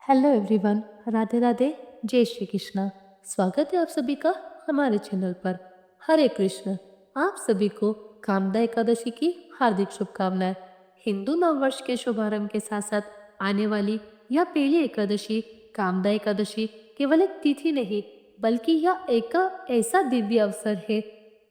Hello everyone, Radhe Radhe. जय श्री कृष्णा। स्वागत है आप सभी का हमारे चैनल पर। हरे कृष्ण। आप सभी को कामदा एकादशी की हार्दिक शुभकामनाएं। हिंदू नववर्ष के शुभारंभ के साथ साथ आने वाली यह पहली एकादशी कामदा एकादशी केवल एक तिथि नहीं बल्कि यह एक ऐसा दिव्य अवसर है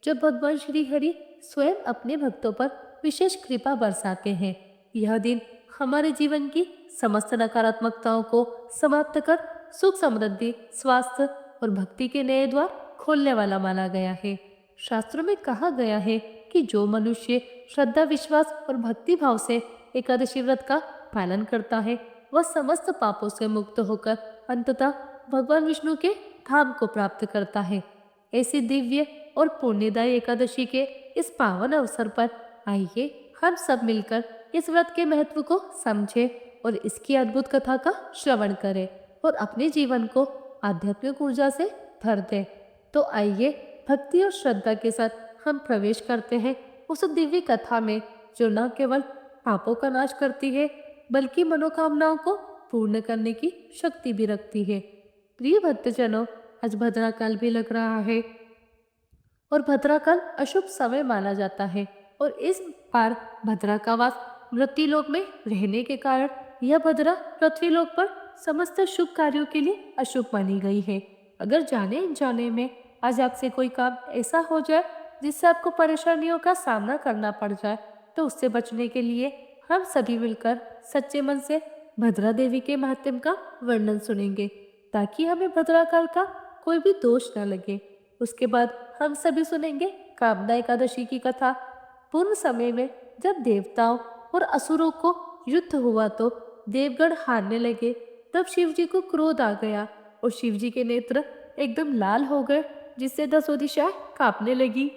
जब भगवान श्री हरि स्वयं अपने भक्तों पर विशेष कृपा बरसाते हैं। यह दिन हमारे जीवन की समस्त नकारात्मकताओं को समाप्त कर सुख समृद्धि स्वास्थ्य और भक्ति के नए द्वार खोलने वाला माना गया है। शास्त्रों में कहा गया है कि जो मनुष्य श्रद्धा विश्वास और भक्ति भाव से एकादशी व्रत का पालन करता है वह समस्त पापों से मुक्त होकर अंततः भगवान विष्णु के धाम को प्राप्त करता है। ऐसी दिव्य और पुण्यदायी एकादशी के इस पावन अवसर पर आइए हम सब मिलकर इस व्रत के महत्व को समझें और इसकी अद्भुत कथा का श्रवण करें और अपने जीवन को आध्यात्मिक ऊर्जा से भर दें। तो आइए भक्ति और श्रद्धा के साथ हम प्रवेश करते हैं उस दिव्य कथा में जो न केवल पापों का नाश करती है बल्कि मनोकामनाओं को पूर्ण करने की शक्ति भी रखती है। प्रिय भक्तजनों, आज भद्राकाल भी लग रहा है और भद्राकाल अशुभ समय माना जाता है और इस बार भद्रा का वास मृत्युलोक में रहने के कारण यह भद्रा पृथ्वीलोक पर समस्त शुभ कार्यों के लिए अशुभ मानी गई है। अगर जाने अनजाने में आज आपसे कोई काम ऐसा हो जाए जिससे आपको परेशानियों का सामना करना पड़ जाए तो उससे बचने के लिए हम सभी मिलकर सच्चे मन से भद्रा देवी के महात्म्य का वर्णन सुनेंगे ताकि हमें भद्राकाल का कोई भी दोष न लगे। उसके बाद हम सभी सुनेंगे कामदा एकादशी की कथा। पूर्व समय में जब देवताओं और असुरों को युद्ध हुआ तो देवगण हारने लगे। तब शिव जी को क्रोध आ गया और शिव जी के नेत्र एकदम लाल हो गए जिससे दसों दिशाएं कांपने लगी।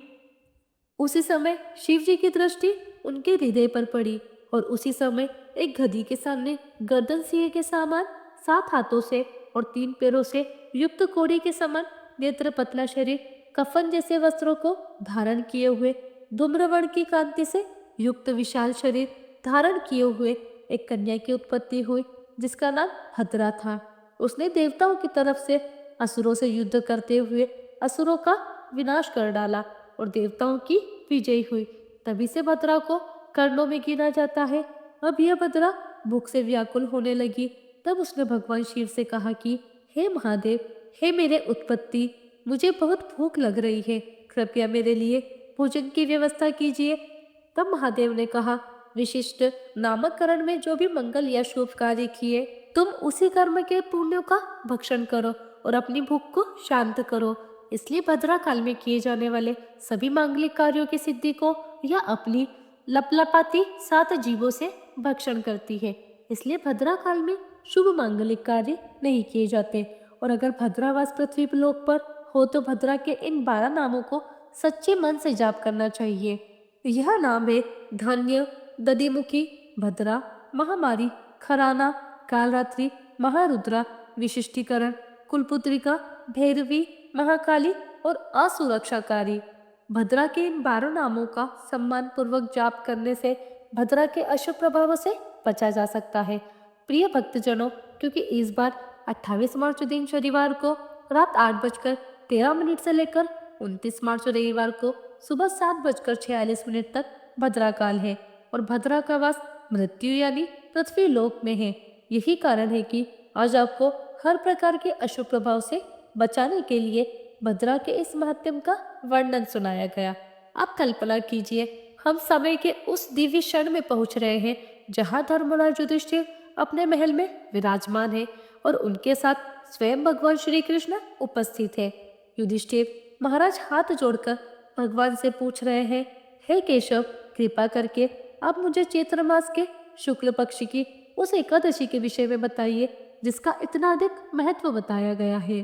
उसी समय शिव जी की दृष्टि उनके हृदय पर पड़ी और उसी समय एक गधी के सामने गर्दन सिंह के समान 7 हाथों से और 3 पैरों से युक्त कोड़ी के समान नेत्र पतला शरीर कफन जैसे वस्त्रों को धारण किए हुए धूम्रवर्ण की कांति से युक्त विशाल शरीर धारण किए हुए एक कन्या की उत्पत्ति हुई जिसका नाम भद्रा था। उसने देवताओं की तरफ से असुरों से युद्ध करते हुए असुरों का विनाश कर डाला और देवताओं की विजय हुई। तभी से भद्रा को कर्णों में गिना जाता है। अब यह भद्रा भूख से व्याकुल होने लगी। तब उसने भगवान शिव से कहा कि हे महादेव, हे मेरे उत्पत्ति, मुझे बहुत भूख लग रही है, कृपया मेरे लिए भोजन की व्यवस्था कीजिए। तब महादेव ने कहा, विशिष्ट नामकरण में जो भी मंगल या शुभ कार्य किए तुम उसी कर्म के पुण्यों का भक्षण करो और अपनी भूख को शांत करो। इसलिए भद्रा काल में किए जाने वाले सभी मांगलिक कार्यों की सिद्धि को यह अपनी लपलपाती 7 जीवों से भक्षण करती है। इसलिए भद्रा काल में शुभ मांगलिक कार्य नहीं किए जाते और अगर भद्रावास पृथ्वी लोक पर हो तो भद्रा के इन 12 नामों को सच्चे मन से जाप करना चाहिए। यह नाम है धन्य, दधिमुखी, भद्रा, महामारी, खराना, कालरात्रि, महारुद्रा, विशिष्टीकरण, कुलपुत्रिका, भैरवी, महाकाली और असुरक्षाकारी। भद्रा के इन 12 नामों का सम्मान पूर्वक जाप करने से भद्रा के अशुभ प्रभावों से बचा जा सकता है। प्रिय भक्तजनों, क्योंकि इस बार 28 मार्च दिन शनिवार को रात 8:13 से लेकर 29 मार्च रविवार को सुबह 7:46 तक भद्रा काल है और भद्रा का वास मृत्यु यानी पृथ्वी लोक में है। यही कारण है कि आज आपको हर प्रकार के अशुभ प्रभाव से बचाने के लिए भद्रा के इस महात्म्य का वर्णन सुनाया गया। आप कल्पना कीजिए, हम समय के उस दिव्य क्षण में पहुंच रहे हैं जहां धर्मराज युधिष्ठिर अपने महल में विराजमान है और उनके साथ स्वयं भगवान श्री कृष्ण उपस्थित है। युधिष्ठिर महाराज हाथ जोड़कर भगवान से पूछ रहे हैं, हे केशव, कृपा करके आप मुझे चैत्र मास के शुक्ल पक्ष की उस एकादशी के विषय में बताइए जिसका इतना अधिक महत्व बताया गया है।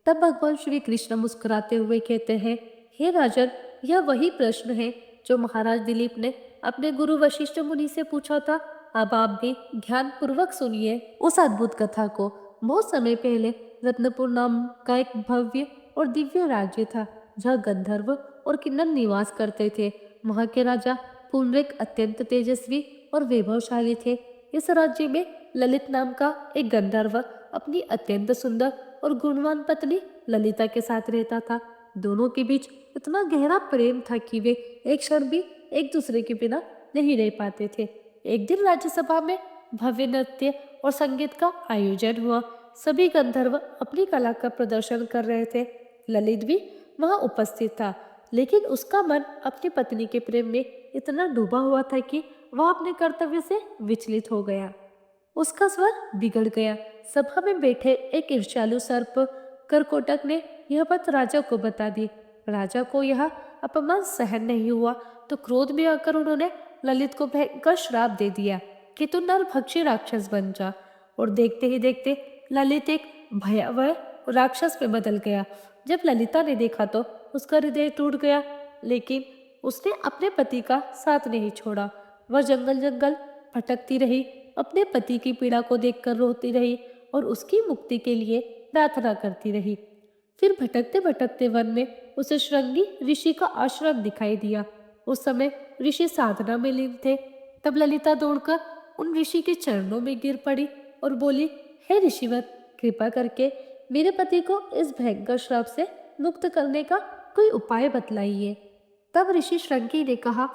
तब भगवान श्री कृष्ण मुस्कुराते हुए कहते हैं, हे राजन, यह वही प्रश्न है जो महाराज दिलीप ने अपने गुरु वशिष्ठ मुनि से पूछा था। अब आप भी ध्यान पूर्वक सुनिए उस अद्भुत कथा को। बहुत समय पहले रत्नपुर नाम का एक भव्य और दिव्य राज्य था जहाँ गंधर्व और किन्नर निवास करते थे। वहाँ के राजा पुंडरीक अत्यंत तेजस्वी और वैभवशाली थे। इस राज्य में ललित नाम का एक गंधर्व अपनी अत्यंत सुंदर और गुणवान पत्नी ललिता के साथ रहता था। दोनों के बीच इतना गहरा प्रेम था कि वे एक क्षण भी एक दूसरे के बिना नहीं रह पाते थे। एक दिन राज्यसभा में भव्य नृत्य और संगीत का आयोजन हुआ। सभी गंधर्व अपनी कला का प्रदर्शन कर रहे थे। ललित भी वहां उपस्थित था, लेकिन उसका मन अपनी पत्नी के प्रेम में इतना डूबा हुआ था कि वह अपने कर्तव्य से विचलित हो गया। उसका स्वर बिगड़ गया। सभा में बैठे एक ईर्ष्यालु सर्प करकोटक ने यह बात राजा को बता दी। राजा को यह अपमान सहन नहीं हुआ तो क्रोध में आकर उन्होंने ललित को भयंकर श्राप दे दिया कि तू नरभक्षी राक्षस बन जा। और देखते ही देखते ललित एक भयावह राक्षस में बदल गया। जब ललिता ने देखा तो उसका हृदय टूट गया, लेकिन उसने अपने पति का साथ नहीं छोड़ा। वह जंगल जंगल भटकती रही, अपने पति की पीड़ा को देखकर रोती रही और उसकी मुक्ति के लिए प्रार्थना करती रही। फिर भटकते भटकते वन में उसे श्रृंगी ऋषि का आश्रम दिखाई दिया। उस समय ऋषि साधना में लीन थे। तब ललिता दौड़कर उन ऋषि के चरणों में गिर पड़ी और बोली, हे ऋषिवर, कृपा करके मेरे पति को इस भयंकर श्राप से मुक्त करने का कोई उपाय बतलाइए। तब ऋषि श्रृंगी ने कहा,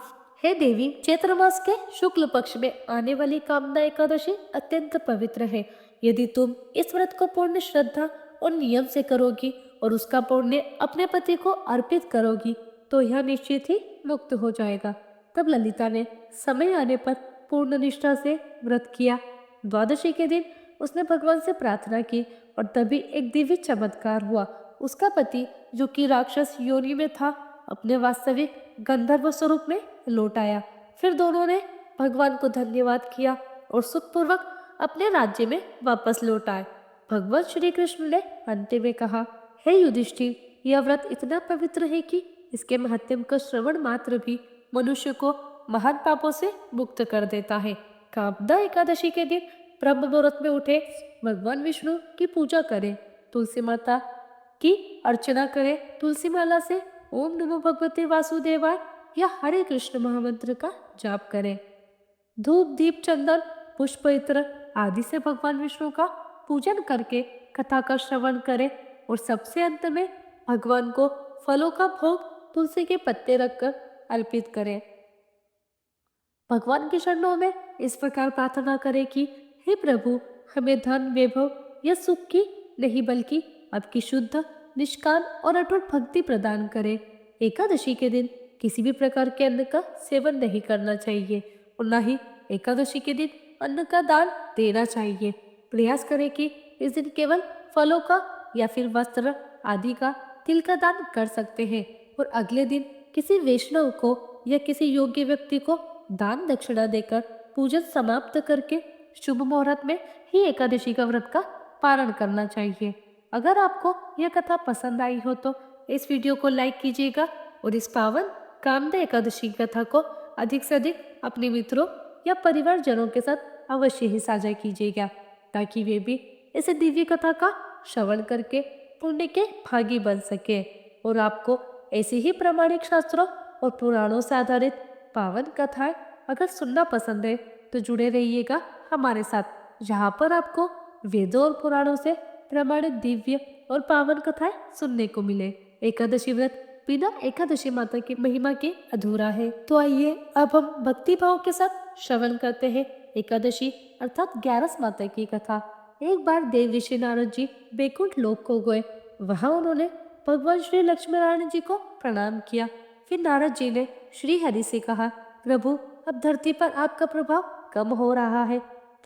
हे देवी, चैत्र मास के शुक्ल पक्ष में आने वाली कामदा एकादशी अत्यंत पवित्र है। यदि तुम इस व्रत को पूर्ण श्रद्धा और नियम से करोगी और उसका पुण्य अपने पति को अर्पित करोगी तो यह निश्चित ही मुक्त हो जाएगा। तब ललिता ने समय आने पर पूर्ण निष्ठा से व्रत किया। द्वादशी के दिन उसने भगवान से प्रार्थना की और तभी एक दिव्य चमत्कार हुआ। उसका पति, जो कि राक्षस योनि में था, अपने वास्तविक गंधर्व स्वरूप में लौट आया। फिर दोनों ने भगवान को धन्यवाद किया और सुखपूर्वक अपने राज्य में वापस लौट आए। भगवान श्री कृष्ण ने अंत में कहा, हे युधिष्ठिर, यह व्रत इतना पवित्र है कि इसके महत्व का श्रवण मात्र भी मनुष्य को महान पापों से मुक्त कर देता है। कामदा एकादशी के दिन ब्रह्म मुहूर्त में उठे, भगवान विष्णु की पूजा करें, तुलसी माता की अर्चना करें, तुलसी माला से ओम नमो भगवते वासुदेवाय या हरे कृष्ण महामंत्र का जाप करें। धूप दीप चंदन पुष्प इत्र आदि से भगवान विष्णु का पूजन करके कथा का श्रवण करें और सबसे अंत में भगवान को फलों का भोग तुलसी के पत्ते रखकर अर्पित करें। भगवान के चरणों में इस प्रकार प्रार्थना करें कि हे प्रभु, हमें धन वैभव या सुख की नहीं बल्कि आपकी शुद्ध, निष्काम और अटूट भक्ति प्रदान करें। एकादशी के दिन किसी भी प्रकार के अन्न का सेवन नहीं करना चाहिए और न ही एकादशी के दिन अन्न का दान देना चाहिए। प्रयास करें कि इस दिन केवल फलों का या फिर वस्त्र आदि का, तिल का दान कर सकते हैं और अगले दिन किसी वैष्णव को या किसी योग्य व्यक्ति को दान दक्षिणा देकर पूजन समाप्त करके शुभ मुहूर्त में ही एकादशी का व्रत का पारण करना चाहिए। अगर आपको यह कथा पसंद आई हो तो इस वीडियो को लाइक कीजिएगा और इस पावन कामदा एकादशी कथा को अधिक से अधिक अपने मित्रों या परिवारजनों के साथ अवश्य ही साझा कीजिएगा, ताकि वे भी इस दिव्य कथा का श्रवण करके पुण्य के भागी बन सके। और आपको ऐसी ही प्रामाणिक शास्त्रों और पुराणों से आधारित पावन कथाएं अगर सुनना पसंद है तो जुड़े रहिएगा हमारे साथ, जहाँ पर आपको वेदों और पुराणों से प्रमाणित दिव्य और पावन कथाएं सुनने को मिले। एकादशी व्रत बिना एकादशी माता की महिमा के अधूरा है। तो आइए अब हम भक्ति भाव के साथ श्रवण करते हैं एकादशी अर्थात 11 माता की कथा। एक बार देव ऋषि नारद जी बैकुंठ लोक को गए। वहां उन्होंने भगवान श्री लक्ष्मी नारायण जी को प्रणाम किया। फिर नारद जी ने श्री हरि से कहा, प्रभु, अब धरती पर आपका प्रभाव कम हो रहा है।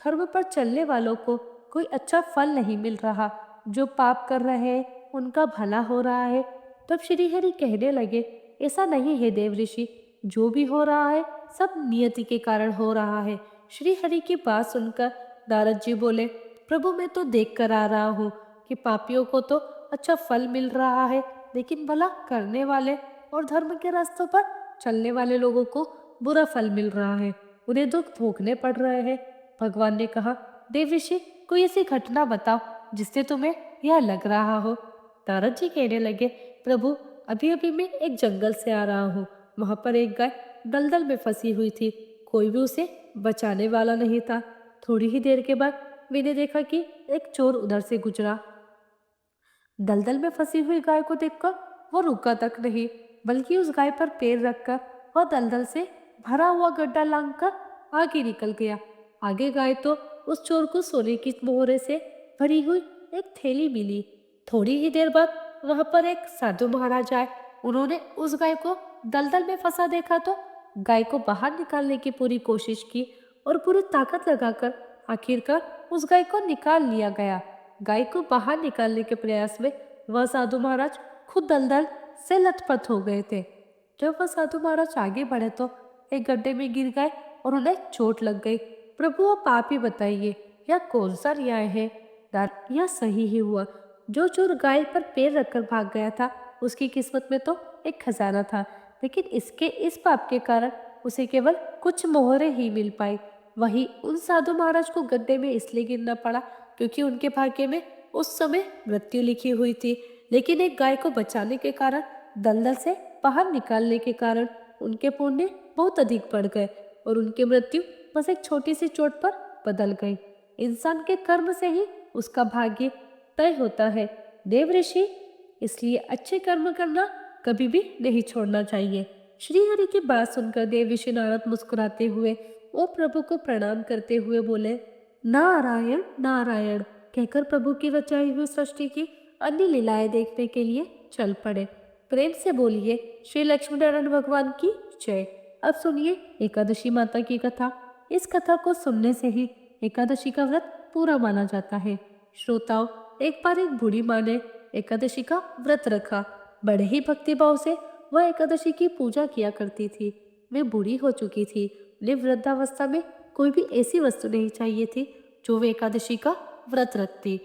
धर्म पर चलने वालों को कोई अच्छा फल नहीं मिल रहा। जो पाप कर रहे हैं उनका भला हो रहा है। तब श्री हरि कहने लगे, ऐसा नहीं है देव ऋषि, जो भी हो रहा है सब नियति के कारण हो रहा है। श्री हरि की बात सुनकर नारद जी बोले, प्रभु, मैं तो देख कर आ रहा हूँ कि पापियों को तो अच्छा फल मिल रहा है, लेकिन भला करने वाले और धर्म के रास्तों पर चलने वाले लोगों को बुरा फल मिल रहा है, उन्हें दुख भोगने पड़ रहे हैं। भगवान ने कहा, देव ऋषि, कोई ऐसी घटना बताओ जिससे तुम्हें यह लग रहा हो। नारद जी कहने लगे, प्रभु, अभी अभी मैं एक जंगल से आ रहा हूँ। वहां पर एक गाय दलदल में फंसी हुई थी। कोई भी उसे बचाने वाला नहीं था। थोड़ी ही देर के बाद वी ने देखा कि एक चोर उधर से गुजरा। दलदल में फंसी हुई गाय को देखकर वो रुका तक नहीं, बल्कि उस गाय पर पैर रखकर वह दलदल से भरा हुआ गड्ढा लांघकर आगे निकल गया। आगे गाय तो उस चोर को सोने की मोहरे से भरी हुई एक थैली मिली। थोड़ी ही देर बाद वहां पर एक साधु महाराज आए। उन्होंने उस गाय को दलदल में फंसा देखा तो गाय को बाहर निकालने की पूरी कोशिश की और पूरी ताकत लगाकर आखिरकार उस गाय को निकाल लिया गया। गाय को बाहर निकालने के प्रयास में वह साधु महाराज खुद दलदल से लथपथ हो गए थे। जब वह साधु महाराज आगे बढ़े तो एक गड्ढे में गिर गए और उन्हें चोट लग गई। प्रभु आप ही बताइए, यह कौन सा न्याय है? यह सही ही हुआ। जो चोर गाय पर पैर रखकर भाग गया था उसकी किस्मत में तो एक खजाना था, लेकिन इसके इस पाप के कारण उसे केवल कुछ मोहरे ही मिल पाई। वहीं उन साधु महाराज को गड्ढे में इसलिए गिरना पड़ा क्योंकि उनके भाग्य में उस समय मृत्यु लिखी हुई थी। लेकिन एक गाय को बचाने के कारण, दलदल से बाहर निकालने के कारण उनके पुण्य बहुत अधिक बढ़ गए और उनकी मृत्यु बस एक छोटी सी चोट पर बदल गई। इंसान के कर्म से ही उसका भाग्य तय होता है देव ऋषि, इसलिए अच्छे कर्म करना कभी भी नहीं छोड़ना चाहिए। श्री हरि की बात सुनकर देव ऋषि नारद मुस्कुराते हुए और प्रभु को प्रणाम करते हुए बोले, नारायण नारायण कहकर प्रभु की रचाई हुई सृष्टि की अन्य लीलाएं देखने के लिए चल पड़े। प्रेम से बोलिए श्री लक्ष्मी नारायण भगवान की जय। अब सुनिए एकादशी माता की कथा। इस कथा को सुनने से ही एकादशी का व्रत पूरा माना जाता है। श्रोताओं, एक बार एक बूढ़ी माँ ने एकादशी का व्रत रखा। बड़े ही भक्तिभाव से वह एकादशी की पूजा किया करती थी। वे बूढ़ी हो चुकी थी। उन्हें वृद्धावस्था में कोई भी ऐसी वस्तु नहीं चाहिए थी जो वे एकादशी का व्रत रखती,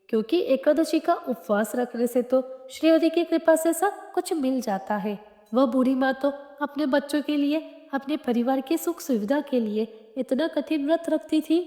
क्योंकि एकादशी का उपवास रखने से तो श्री हरि की कृपा से सब कुछ मिल जाता है। वह बूढ़ी माँ तो अपने बच्चों के लिए, अपने परिवार की सुख सुविधा के लिए इतना कठिन व्रत रखती थी।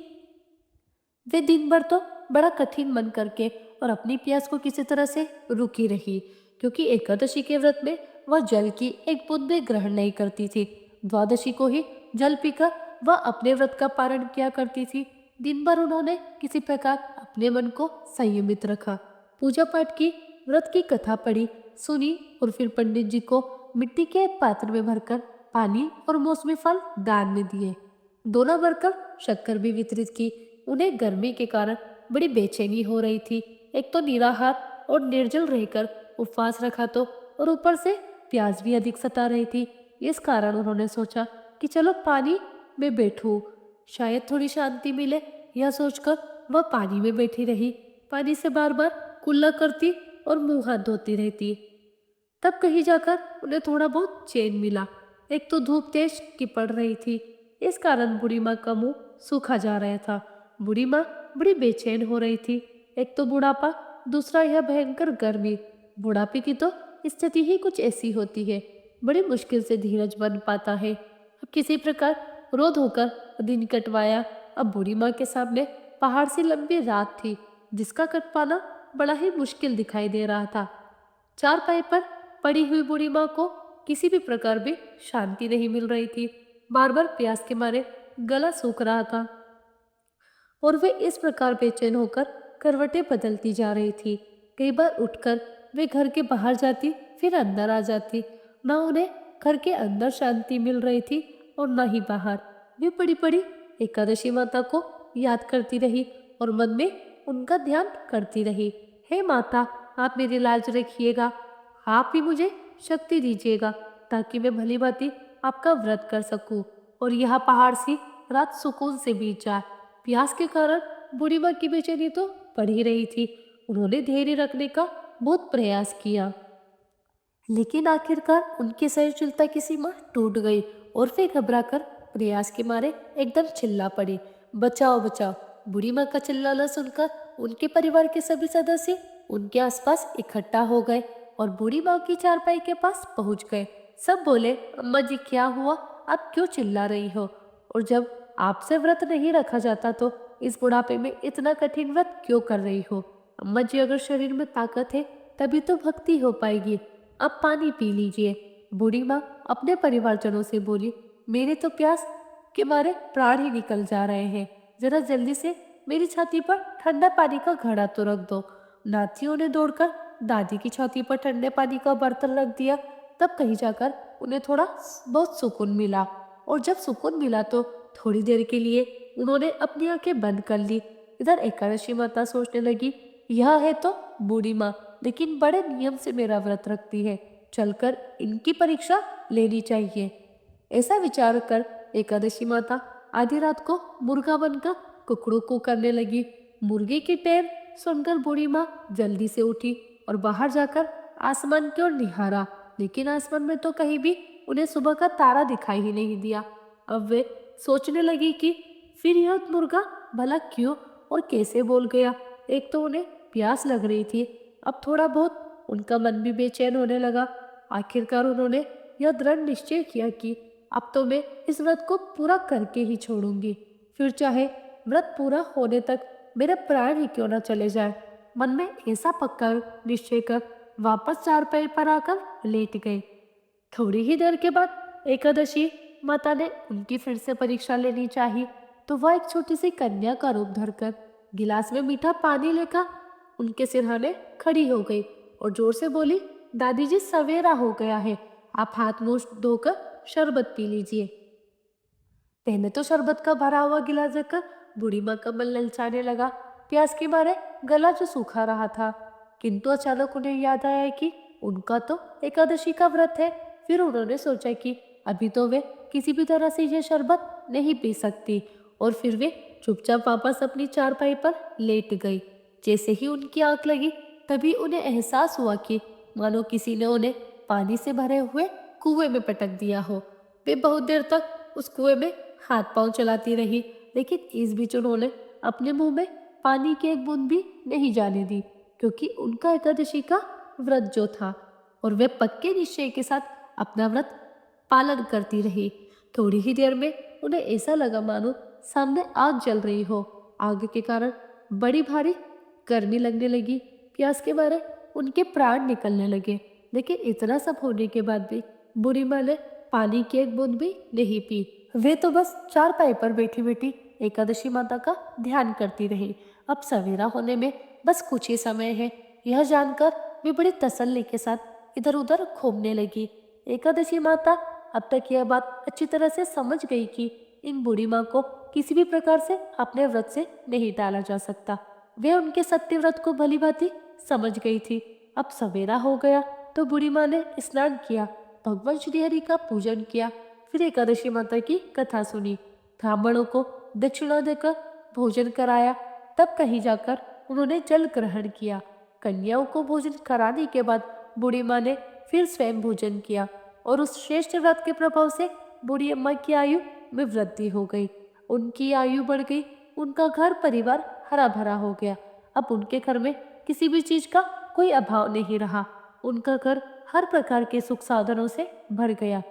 वे दिन भर तो बड़ा कठिन मन करके और अपनी प्यास को किसी तरह से रुकी रही, क्योंकि एकादशी के व्रत में वह जल की एक बूंद भी ग्रहण नहीं करती थी। द्वादशी को ही जल पीकर वह अपने व्रत का पारण किया करती थी। दिन भर उन्होंने किसी प्रकार अपने मन को संयमित रखा, पूजा पाठ की, व्रत की कथा पढ़ी, सुनी और फिर पंडित जी को मिट्टी के एक पात्र में भरकर पानी और मौसमी फल दान में दिए। दोनों भरकर शक्कर भी वितरित की। उन्हें गर्मी के कारण बड़ी बेचैनी हो रही थी। एक तो निराहार और निर्जल रहकर उपवास रखा तो, और ऊपर से प्यास भी अधिक सता रही थी। इस कारण उन्होंने सोचा कि चलो पानी में बैठूं, शायद थोड़ी शांति मिले। यह सोचकर वह पानी में बैठी रही। पानी से बार बार कुल्ला करती और मुंह हाथ धोती रहती। तब कहीं जाकर उन्हें थोड़ा बहुत चैन मिला। एक तो धूप तेज की पड़ रही थी, इस कारण बूढ़ी माँ का मुंह सूखा जा रहा था। बूढ़ी माँ बड़ी बेचैन हो रही थी। एक तो बुढ़ापा, दूसरा यह भयंकर गर्मी। बुढ़ापे की तो स्थिति ही कुछ ऐसी होती है, बड़ी मुश्किल से धीरज बन पाता है। अब किसी प्रकार रोध होकर दिन कटवाया। अब बूढ़ी माँ के सामने पहाड़ सी लंबी रात थी, जिसका कट पाना बड़ा ही मुश्किल दिखाई दे रहा था। चारपाई पर पड़ी हुई बूढ़ी माँ को किसी भी प्रकार भी शांति नहीं मिल रही थी। बार बार प्यास के मारे गला सूख रहा था और वे इस प्रकार बेचैन होकर करवटें बदलती जा रही थी। कई बार उठकर वे घर के बाहर जाती, फिर अंदर आ जाती। न उन्हें घर के अंदर शांति मिल रही थी और न ही बाहर। वे बड़ी बड़ी एकादशी माता को याद करती रही और मन में उनका ध्यान करती रही। हे माता, आप मेरी लाज रखिएगा, आप ही मुझे शक्ति दीजिएगा ताकि मैं भली भांति आपका व्रत कर सकूं और यह पहाड़ सी रात सुकून से बीत जाए। प्यास के कारण बूढ़ी माँ की बेचैनी तो बढ़ ही रही थी। उन्होंने धैर्य रखने का बहुत प्रयास किया, लेकिन आखिरकार उनकी सहनशीलता की सीमा टूट गई और वे घबराकर प्रयास के मारे एकदम चिल्ला पड़ी, बचाओ बचाओ। बूढ़ी माँ का चिल्लाना सुनकर उनके परिवार के सभी सदस्य उनके आसपास इकट्ठा हो गए और बूढ़ी माँ की चारपाई के पास पहुंच गए। सब बोले, अम्मा जी क्या हुआ, आप क्यों चिल्ला रही हो? और जब आपसे व्रत नहीं रखा जाता तो इस बुढ़ापे में इतना कठिन व्रत क्यों कर रही हो? अम्मा जी, अगर शरीर में ताकत है तभी तो भक्ति हो पाएगी। अब पानी पी लीजिए। बूढ़ी माँ अपने परिवारजनों से बोली, मेरे तो प्यास के मारे प्राण ही निकल जा रहे हैं। जरा जल्दी से मेरी छाती पर ठंडा पानी का घड़ा तो रख दो। नाथियों ने दौड़कर दादी की छाती पर ठंडे पानी का बर्तन रख दिया। तब कहीं जाकर उन्हें थोड़ा बहुत सुकून मिला। और जब सुकून मिला तो थोड़ी देर के लिए उन्होंने अपनी आंखें बंद कर ली। इधर एकादशी माता सोचने लगी, यह है तो बूढ़ी माँ, लेकिन बड़े नियम से मेरा व्रत रखती है, चलकर इनकी परीक्षा लेनी चाहिए। ऐसा विचार कर एकादशी माता आधी रात को मुर्गा बनकर कुकड़ू को करने लगी। मुर्गे की टेर सुनकर बूढ़ी माँ जल्दी से उठी और बाहर जाकर आसमान की ओर निहारा, लेकिन आसमान में तो कहीं भी उन्हें सुबह का तारा दिखाई ही नहीं दिया। अब वे सोचने लगी कि फिर यह मुर्गा भला क्यों और कैसे बोल गया। एक तो उन्हें प्यास लग रही थी, अब थोड़ा बहुत उनका मन भी बेचैन होने लगा। आखिरकार उन्होंने यह दृढ़ निश्चय किया कि अब तो मैं इस व्रत को पूरा करके ही छोड़ूंगी, फिर चाहे व्रत पूरा होने तक मेरे प्राण ही क्यों न चले जाए। मन में ऐसा पक्का निश्चय कर वापस चारपाई पर आकर लेट गए। थोड़ी ही देर के बाद एकादशी माता ने उनकी फिर से परीक्षा लेनी चाहिए, तो वह एक छोटी सी कन्या का रूप धरकर गिलास में मीठा पानी लेकर उनके सिरहाने खड़ी हो गई और जोर से बोली, दादी जी सवेरा हो गया है, आप हाथ मुंह धोकर शरबत पी लीजिए। पहले तो शरबत का भरा हुआ गिलास देखकर बूढ़ी माँ का मन ललचाने लगा। प्यास के मारे गला जो सूखा रहा था, किंतु अचानक उन्हें याद आया कि उनका तो एकादशी का व्रत है। फिर उन्होंने सोचा कि अभी तो वे किसी भी तरह से यह शरबत नहीं पी सकती, और फिर वे चुपचाप वापस अपनी चारपाई पर लेट गई। जैसे ही उनकी आंख लगी तभी उन्हें एहसास हुआ कि मानो किसी ने उन्हें पानी से भरे हुए कुएं में पटक दिया हो। वे बहुत देर तक उस कुएं में हाथ पांव चलाती रही, लेकिन इस बीच उन्होंने अपने मुंह में पानी की एक बूंद भी नहीं जाने दी, क्योंकि उनका एकादशी का व्रत जो था, और वे पक्के निश्चय के साथ अपना व्रत पालन करती रही। थोड़ी ही देर में उन्हें ऐसा लगा मानो सामने आग जल रही हो। आग के कारण बड़ी भारी गर्मी लगने लगी। प्यास के मारे उनके प्राण निकलने लगे, लेकिन इतना सब होने के बाद भी बूढ़ी माँ ने पानी की एक बूंद भी नहीं पी। वे तो बस चारपाई पर बैठी बैठी एकादशी माता का ध्यान करती रही। अब सवेरा होने में बस कुछ ही समय है, यह जानकर वे बड़ी तसल्ली के साथ इधर उधर घूमने लगी। एकादशी माता अब तक यह बात अच्छी तरह से समझ गई कि इन बूढ़ी माँ को किसी भी प्रकार से अपने व्रत से नहीं टाला जा सकता। वे उनके सत्य व्रत को भली भांति समझ गई थी। अब सवेरा हो गया तो बूढ़ी माँ ने स्नान किया, भगवान श्री हरि का पूजन किया, फिर एकादशी माता की कथा सुनी, ब्राह्मणों को दक्षिणा देकर भोजन कराया। तब कहीं जाकर उन्होंने जल ग्रहण किया। कन्याओं को भोजन कराने के बाद बूढ़ी माँ ने फिर स्वयं भोजन किया, और उस श्रेष्ठ व्रत के प्रभाव से बूढ़ी अम्मा की आयु में वृद्धि हो गई। उनकी आयु बढ़ गई, उनका घर परिवार हरा भरा हो गया। अब उनके घर में किसी भी चीज का कोई अभाव नहीं रहा। उनका घर हर प्रकार के सुख साधनों से भर गया।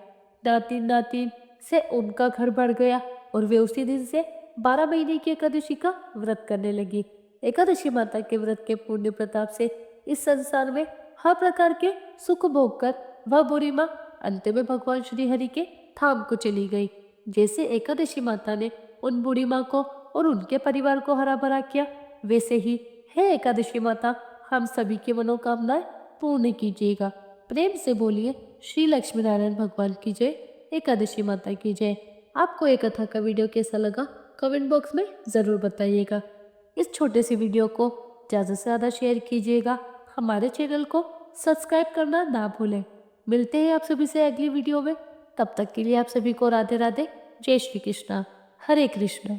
नातिन नातिन से उनका घर बढ़ गया, और वे उसी दिन से 12 महीने की एकादशी का व्रत करने लगी। एकादशी माता के व्रत के पुण्य प्रताप से इस संसार में हर प्रकार के सुख भोग कर वह बुरी माँ अंत में भगवान श्री हरि के धाम को चली गई। जैसे एकादशी माता ने उन बूढ़ी माँ को और उनके परिवार को हरा भरा किया, वैसे ही हे एकादशी माता हम सभी की मनोकामनाएं पूर्ण कीजिएगा। प्रेम से बोलिए श्री लक्ष्मी नारायण भगवान की जय, एकादशी माता की जय। आपको ये कथा का वीडियो कैसा लगा कमेंट बॉक्स में ज़रूर बताइएगा। इस छोटे से वीडियो को ज़्यादा से ज़्यादा शेयर कीजिएगा। हमारे चैनल को सब्सक्राइब करना ना भूलें। मिलते हैं आप सभी से अगली वीडियो में। तब तक के लिए आप सभी को राधे राधे, जय श्री कृष्णा, हरे कृष्ण।